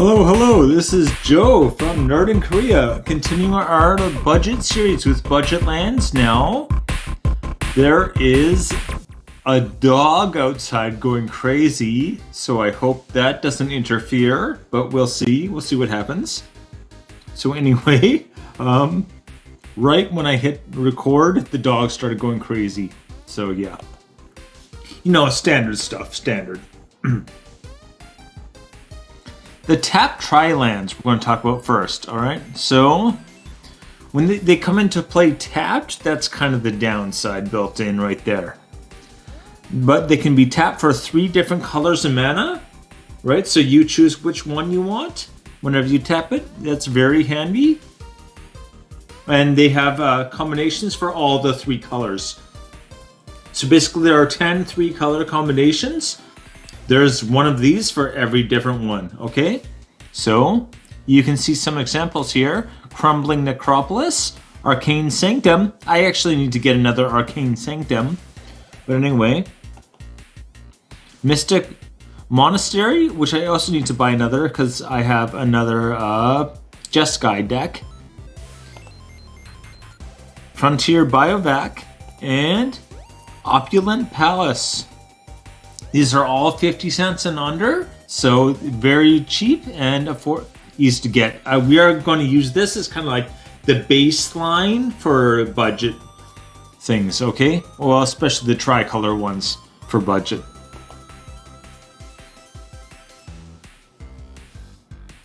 Hello, this is Joe from Nerd in Korea, continuing our budget series with budget lands. Now, there is a dog outside going crazy, so I hope that doesn't interfere, but we'll see what happens. So anyway, right when I hit record, the dog started going crazy, so yeah. You know, standard stuff, standard. The tap tri lands we're going to talk about first, alright? So, when they come into play tapped, that's kind of the downside built in right there. But they can be tapped for 3 different colors of mana, right? So you choose which one you want whenever you tap it. That's very handy. And they have combinations for all the 3 colors. So basically there are 10 3-color combinations. There's one of these for every different one, okay? So, you can see some examples here. Crumbling Necropolis, Arcane Sanctum. I actually need to get another Arcane Sanctum. But anyway. Mystic Monastery, which I also need to buy another because I have another Jeskai deck. Frontier Biovac, and Opulent Palace. These are all 50 cents and under, so very cheap and easy to get. We are going to use this as kind of like the baseline for budget things, okay? Well, especially the tricolor ones for budget.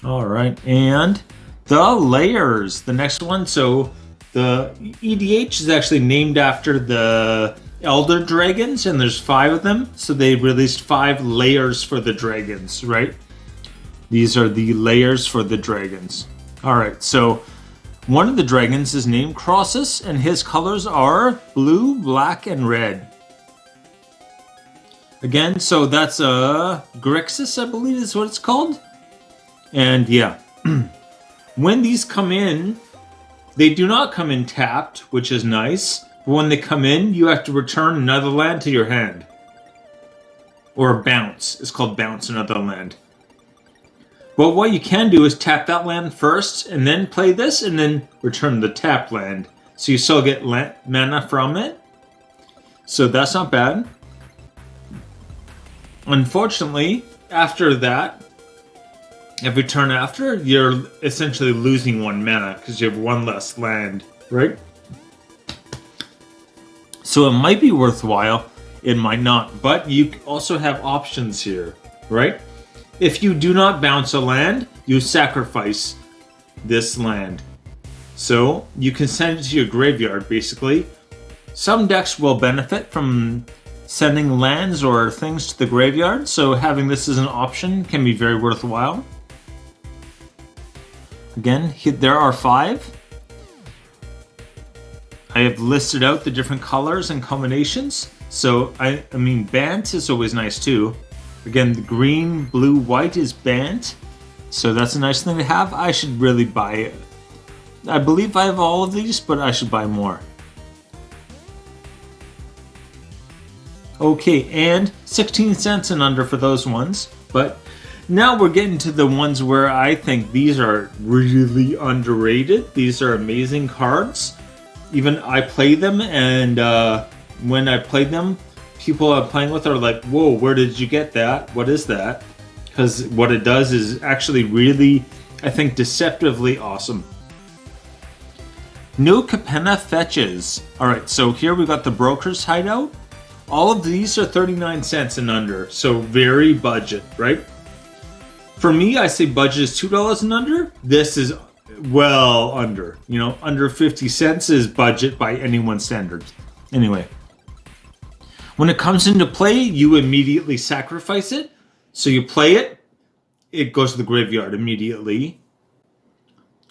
All right, and the layers, the next one. So the EDH is actually named after the Elder Dragons, and there's 5 of them, so they released 5 layers for the dragons, right? These are the layers for the dragons. Alright, so one of the dragons is named Crossus, and his colors are blue, black, and red. Again, so that's Grixis, I believe is what it's called. And yeah, when these come in, they do not come in tapped, which is nice. But when they come in, you have to return another land to your hand. Or bounce. It's called bounce another land. But what you can do is tap that land first, and then play this, and then return the tapped land. So you still get mana from it. So that's not bad. Unfortunately, after that, every turn after, you're essentially losing 1 mana, because you have 1 less land, right? So it might be worthwhile, it might not, but you also have options here, right? If you do not bounce a land, you sacrifice this land. So you can send it to your graveyard, basically. Some decks will benefit from sending lands or things to the graveyard, so having this as an option can be very worthwhile. Again, there are 5. I have listed out the different colors and combinations. So, I mean, Bant is always nice too. Again, the green, blue, white is Bant. So that's a nice thing to have. I should really buy it. I believe I have all of these, but I should buy more. Okay, and 16 cents and under for those ones. But now we're getting to the ones where I think these are really underrated. These are amazing cards. Even I play them, and when I played them, people I'm playing with are like, whoa, where did you get that? What is that? Because what it does is actually really, I think, deceptively awesome. No Capenna Fetches. Alright, so here we got the Broker's Hideout. All of these are 39 cents and under, so very budget, right? For me, I say budget is $2 and under. This is well under. You know, under 50 cents is budget by anyone's standards. Anyway, when it comes into play, you immediately sacrifice it. So you play it, it goes to the graveyard immediately.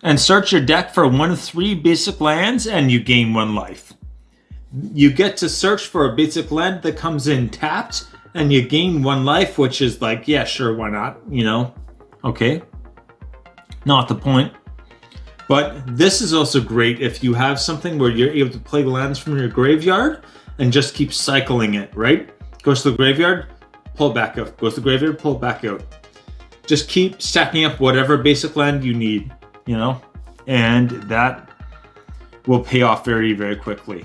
And search your deck for 1 of 3 basic lands, and you gain 1 life. You get to search for a basic land that comes in tapped, and you gain 1 life, which is like, yeah, sure, why not? You know, okay. Not the point. But this is also great if you have something where you're able to play lands from your graveyard and just keep cycling it, right? Goes to the graveyard, pull it back out. Goes to the graveyard, pull it back out. just keep stacking up whatever basic land you need, and that will pay off very, very quickly.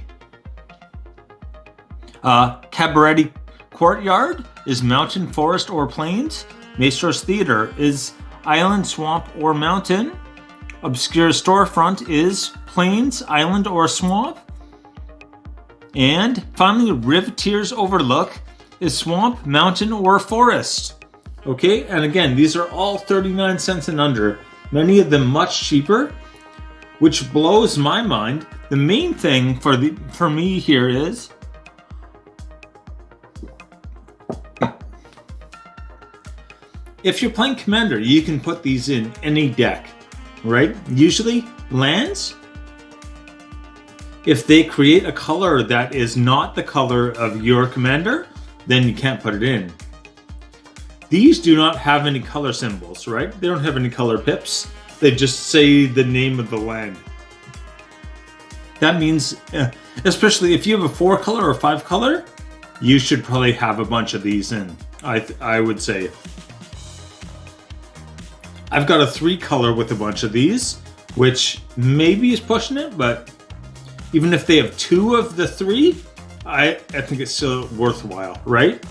Cabaret Courtyard is mountain, forest, or plains. Maestro's Theater is island, swamp, or mountain. Obscure Storefront is plains, island, or swamp. And finally, Riveteer's Overlook is swamp, mountain, or forest. Okay, and again, these are all 39 cents and under. Many of them much cheaper, which blows my mind. The main thing for me here is if you're playing Commander, you can put these in any deck, right? Usually lands, if they create a color that is not the color of your Commander, then you can't put it in. These do not have any color symbols, right? They don't have any color pips. They just say the name of the land. That means, especially if you have a 4-color or 5-color, you should probably have a bunch of these in, I would say. I've got a 3-color with a bunch of these, which maybe is pushing it, but even if they have 2 of the 3, I think it's still worthwhile, right?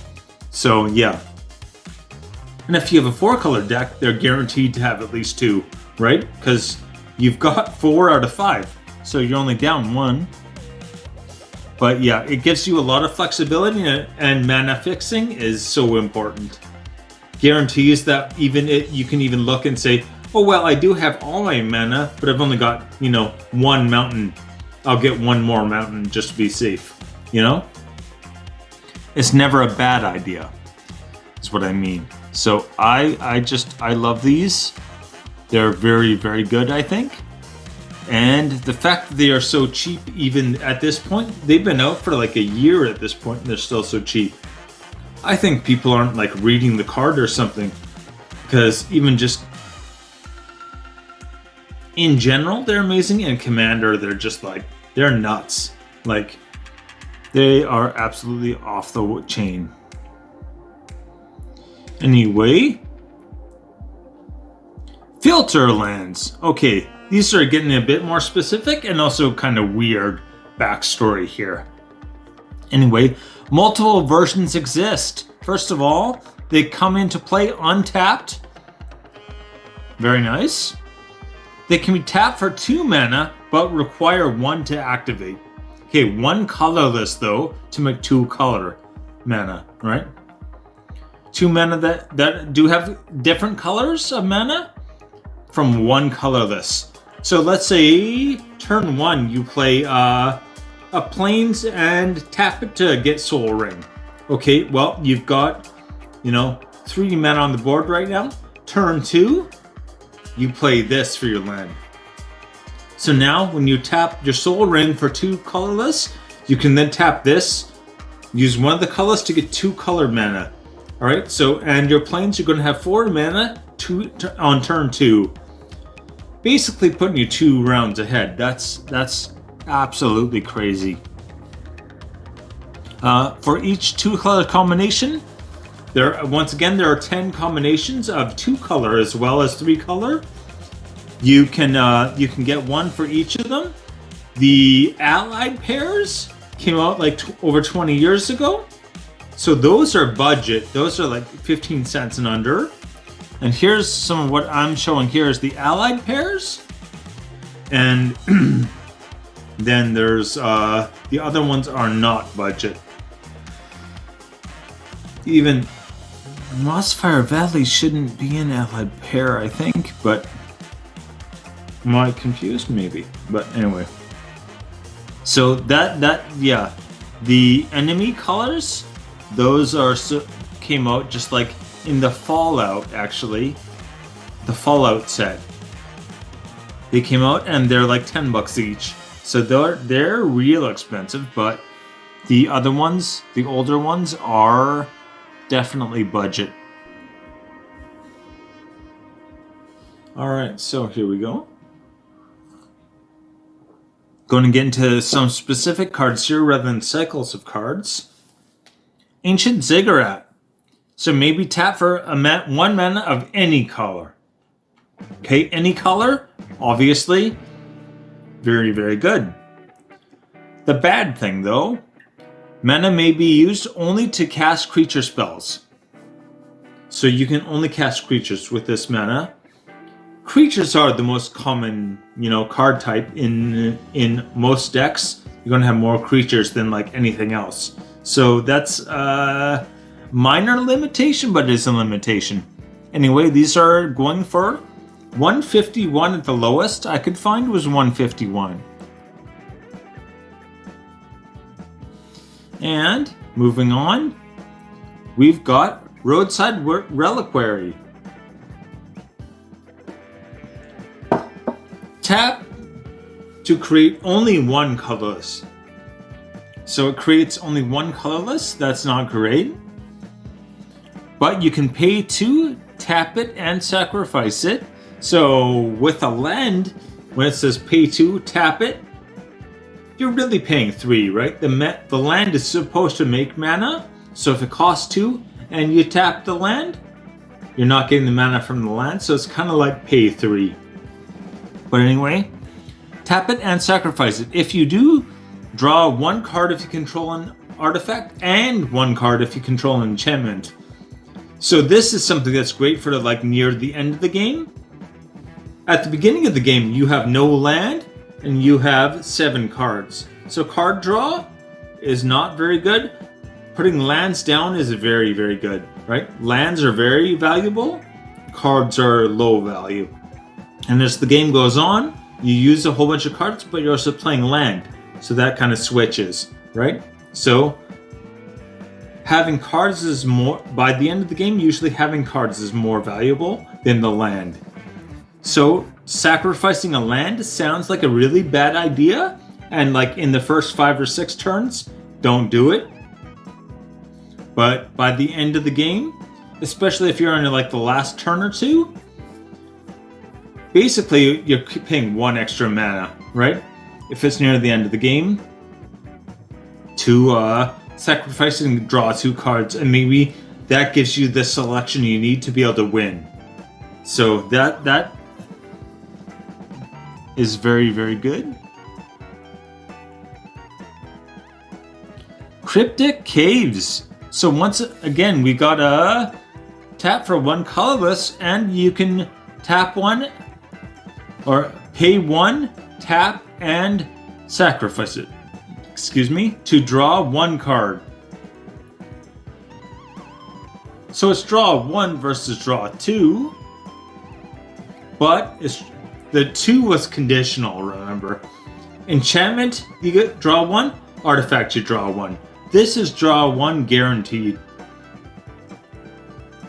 So yeah. And if you have a 4-color deck, they're guaranteed to have at least 2, right? Because you've got 4 out of 5, so you're only down 1. But yeah, it gives you a lot of flexibility, and mana fixing is so important. Guarantees that you can even look and say, oh well, I do have all my mana, but I've only got, 1 mountain. I'll get 1 more mountain just to be safe, It's never a bad idea, is what I mean. So I love these. They're very, very good, I think. And the fact that they are so cheap, even at this point, they've been out for like a year at this point, and they're still so cheap. I think people aren't like reading the card or something, because even just in general, they're amazing. And Commander, they're just like, they're nuts. Like, they are absolutely off the chain. Anyway, filter lands. Okay, these are getting a bit more specific and also kind of weird backstory here. Anyway, multiple versions exist. First of all, they come into play untapped. Very nice. They can be tapped for 2 mana, but require 1 to activate. Okay, 1 colorless though, to make 2 color mana, right? 2 mana that do have different colors of mana from 1 colorless. So let's say turn 1, you play a plains and tap it to get Soul Ring. Okay, well, you've got, 3 mana on the board right now. Turn 2, you play this for your land. So now when you tap your Soul Ring for 2 colorless, you can then tap this, use 1 of the colors to get 2 color mana. All right, so, and your plains, you're going to have 4 mana on turn 2. Basically putting you 2 rounds ahead. That's absolutely crazy. For each 2-color combination, once again, there are 10 combinations of 2-color as well as 3-color. You can get 1 for each of them. The allied pairs came out like over 20 years ago. So those are budget. Those are like 15 cents and under. And here's some of what I'm showing here is the allied pairs. And then there's the other ones are not budget. Even Mossfire Valley shouldn't be an allied pair, I think, but am I confused? Maybe. But anyway. So yeah, the enemy colors, those came out just like in the Fallout, actually. The Fallout set. They came out and they're like $10 each. So they're real expensive, but the other ones, the older ones, are definitely budget. Alright, so here we go. Going to get into some specific cards here rather than cycles of cards. Ancient Ziggurat. So maybe tap for one mana of any color. Okay, any color, obviously, very, very good. The bad thing, though, mana may be used only to cast creature spells. So you can only cast creatures with this mana. Creatures are the most common, card type in most decks. You're going to have more creatures than like anything else. So that's a minor limitation, but it is a limitation. Anyway, these are going for 151 at the lowest I could find was 151. And moving on, we've got Roadside Reliquary. Tap to create only one colorless. So it creates only one colorless. That's not great. But you can pay 2, tap it, and sacrifice it. So with a land, when it says pay 2, tap it, you're really paying 3, right? The land is supposed to make mana. So if it costs 2 and you tap the land, you're not getting the mana from the land. So it's kind of like pay 3. But anyway, tap it and sacrifice it. If you do, draw 1 card if you control an artifact and 1 card if you control an enchantment. So this is something that's great for like near the end of the game. At the beginning of the game, you have no land and you have 7 cards. So card draw is not very good. Putting lands down is very, very good, right? Lands are very valuable. Cards are low value. And as the game goes on, you use a whole bunch of cards, but you're also playing land. So that kind of switches, right? So having cards is more, by the end of the game, usually having cards is more valuable than the land. So sacrificing a land sounds like a really bad idea. And like in the first 5 or 6 turns, don't do it. But by the end of the game, especially if you're on like the last turn or 2, basically, you're paying 1 extra mana, right? If it's near the end of the game, to sacrifice and draw 2 cards, and maybe that gives you the selection you need to be able to win. So that is very, very good. Cryptic Caves. So once again, we got a tap for 1 colorless, and you can tap 1 or pay 1, tap, and sacrifice it. To draw 1 card. So it's draw 1 versus draw 2, but the 2 was conditional, remember. Enchantment, you get draw 1, artifact, you draw 1. This is draw 1 guaranteed.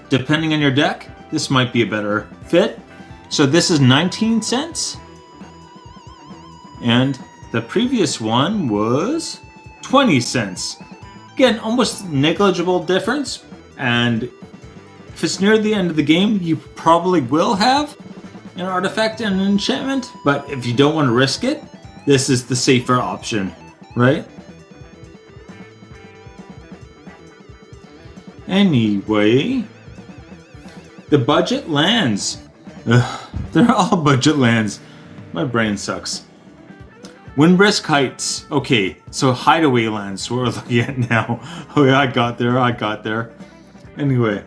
Depending on your deck, this might be a better fit. So this is 19 cents. And the previous one was 20 cents. Again, almost negligible difference. And if it's near the end of the game, you probably will have an artifact and an enchantment. But if you don't want to risk it, this is the safer option, right? Anyway, the budget lands. Ugh, they're all budget lands. My brain sucks. Windbrisk Heights. Okay, so hideaway lands we're looking at now. Oh yeah, I got there. Anyway,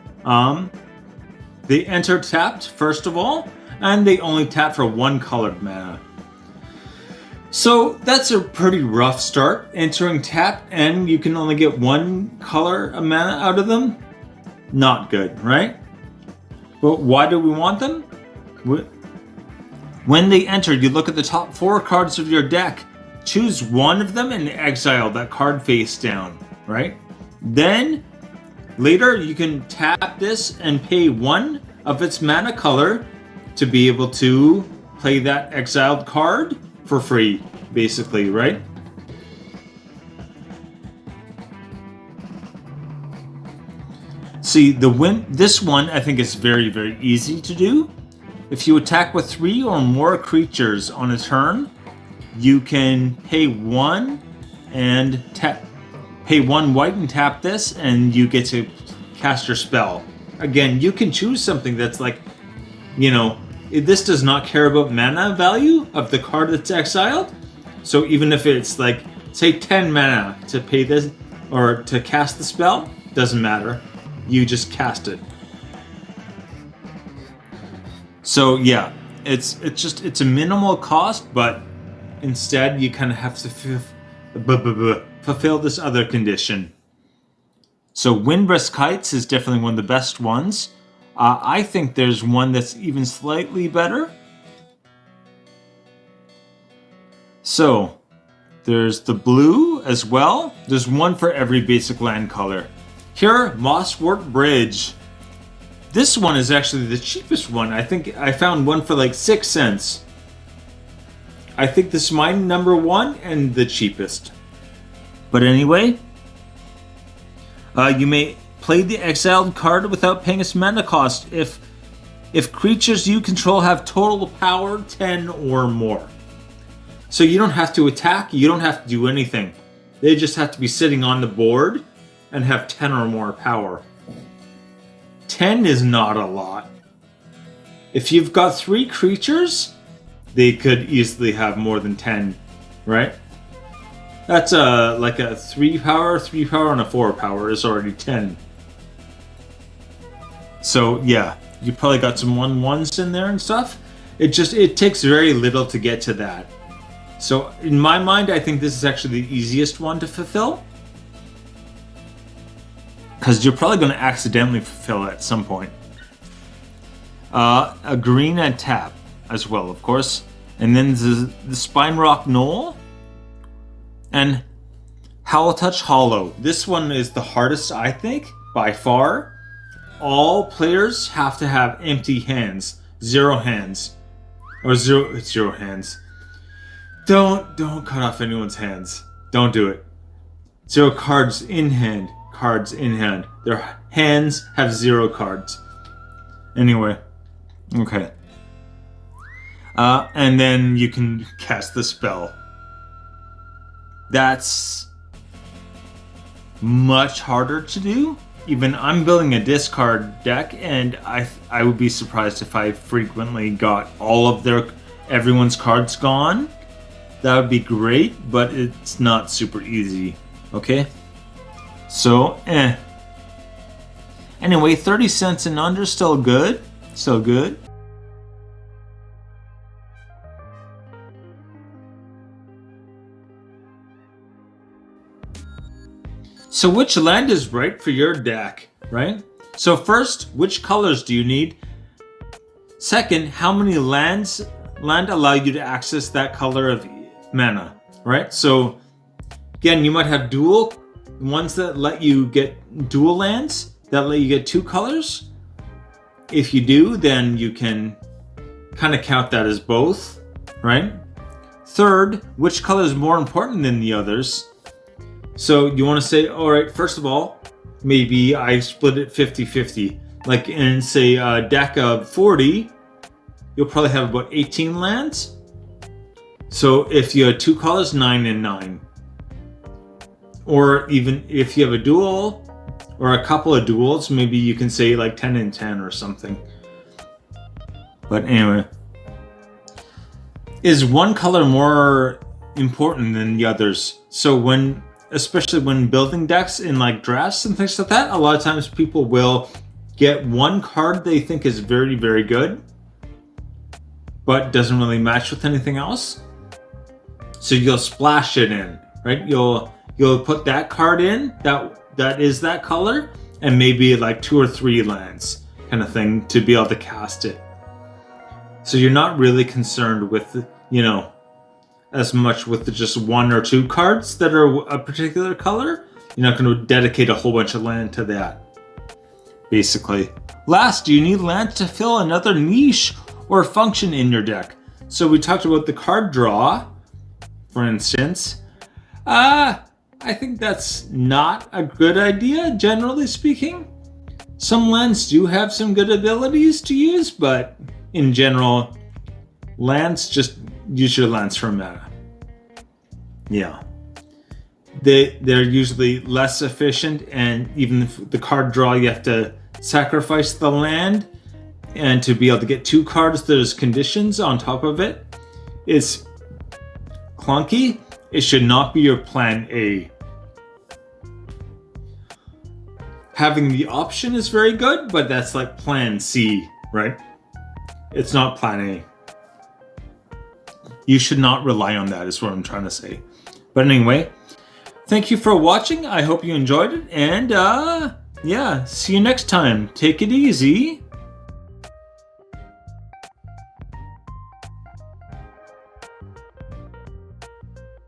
they enter tapped first of all, and they only tap for 1 colored mana. So that's a pretty rough start, entering tap, and you can only get 1 color of mana out of them. Not good, right? But why do we want them? When they enter, you look at the top 4 cards of your deck, choose 1 of them and exile that card face down, right? Then, later you can tap this and pay 1 of its mana color to be able to play that exiled card for free, basically, right? See, this one I think is very, very easy to do. If you attack with 3 or more creatures on a turn, you can pay 1 and pay 1 white and tap this, and you get to cast your spell. Again, you can choose something that's like, you know, this does not care about mana value of the card that's exiled. So even if it's like, say 10 mana to pay this or to cast the spell, doesn't matter. You just cast it. So yeah, it's a minimal cost, but instead you kind of have to fulfill this other condition. So Windbreast Kites is definitely one of the best ones. I think there's one that's even slightly better. So there's the blue as well. There's one for every basic land color. Here, Mosswort Bridge. This one is actually the cheapest one. I think I found one for like 6 cents. I think this is my number one and the cheapest. But anyway, you may play the exiled card without paying its mana cost if creatures you control have total power 10 or more. So you don't have to attack, you don't have to do anything. They just have to be sitting on the board and have 10 or more power. 10 is not a lot. If you've got 3 creatures, they could easily have more than 10, right? That's like a 3 power, and a 4 power is already 10. So yeah, you probably got some 1/1s in there and stuff. It takes very little to get to that. So in my mind, I think this is actually the easiest one to fulfill. Because you're probably going to accidentally fulfill it at some point. A green and tap as well, of course. And then the Spine Rock Knoll. And Howl Touch Hollow. This one is the hardest, I think, by far. All players have to have empty hands. 0 hands. Or zero hands. Don't cut off anyone's hands. Don't do it. 0 cards in hand. Cards in hand. Their hands have 0 cards. Anyway. Okay. And then you can cast the spell. That's much harder to do. Even I'm building a discard deck, and I would be surprised if I frequently got all of everyone's cards gone. That would be great, but it's not super easy. Okay? So, Anyway, 30 cents and under, still good. Still good. So which land is right for your deck, right? So first, which colors do you need? Second, how many land allow you to access that color of mana, right? So again, you might have dual ones that let you get dual lands, that let you get 2 colors. If you do, then you can kind of count that as both, right? Third, which color is more important than the others? So you want to say, all right, first of all, maybe I split it 50-50. Like in, say, a deck of 40, you'll probably have about 18 lands. So if you had 2 colors, 9 and 9. Or even if you have a dual or a couple of duals, maybe you can say like 10 and 10 or something. But anyway, is one color more important than the others? So especially when building decks in like drafts and things like that, a lot of times people will get one card they think is very, very good, but doesn't really match with anything else. So you'll splash it in, right? You'll put that card in that is that color, and maybe like 2 or 3 lands kind of thing to be able to cast it. So you're not really concerned with, as much with just 1 or 2 cards that are a particular color. You're not going to dedicate a whole bunch of land to that, basically. Last, do you need land to fill another niche or function in your deck? So we talked about the card draw, for instance. I think that's not a good idea, generally speaking. Some lands do have some good abilities to use, but in general, lands, just use your lands for mana. Yeah. they're usually less efficient, and even the card draw, you have to sacrifice the land, and to be able to get 2 cards, there's conditions on top of it. It's clunky. It should not be your plan A. Having the option is very good, but that's like plan C, right? It's not plan A. You should not rely on that, is what I'm trying to say. But anyway, thank you for watching. I hope you enjoyed it. And yeah, see you next time. Take it easy.